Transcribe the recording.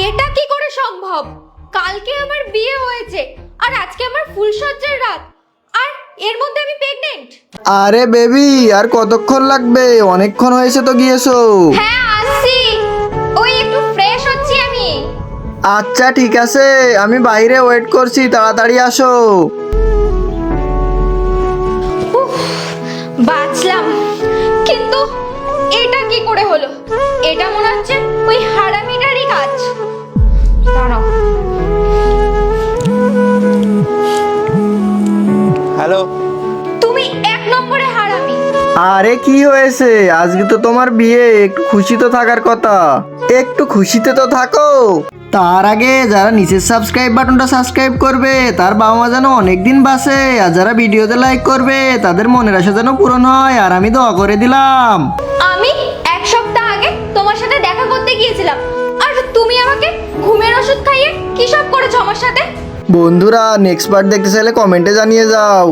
এটা কি করে সম্ভব? কালকে আমার বিয়ে হয়েছে আর আজকে আমার ফুলসজ্জার রাত, আর এর মধ্যে আমি প্রেগনেন্ট। আরে বেবি, আর কতক্ষণ লাগবে? অনেকক্ষণ হয়েছে তো গিয়েছো। হ্যাঁ আসছি, ওই একটু ফ্রেশ হচ্ছি আমি। আচ্ছা ঠিক আছে, আমি বাইরে ওয়েট করছি, তাড়াতাড়ি আসো। উফ, বাঁচলাম। কিন্তু এটা কি করে হলো? এটা মনে হচ্ছে ওই হারামিটারই কাজ। দাঁড়াও। হ্যালো। তুমি এক নম্বরে হারামি। আরে কি হয়েছে? আজকে তো তোমার বিয়ে, একটু খুশি তো থাকার কথা। একটু খুশিতে তো থাকো। তার আগে যারা নিচের সাবস্ক্রাইব বাটনটা সাবস্ক্রাইব করবে তার বাবা মা যেন অনেকদিন বাঁচে, আর যারা ভিডিওতে লাইক করবে তাদের মনের আশা যেন পূরণ হয়, আর আমি দোয়া করে দিলাম। আমি এক সপ্তাহ আগে তোমার সাথে দেখা করতে গিয়েছিলাম, আর তুমি আমাকে ঘুমের ওষুধ খাইয়ে কি সব করেছো আমার সাথে। বন্ধুরা, নেক্সট পার্ট দেখতে চাইলে কমেন্টে জানিয়ে যাও।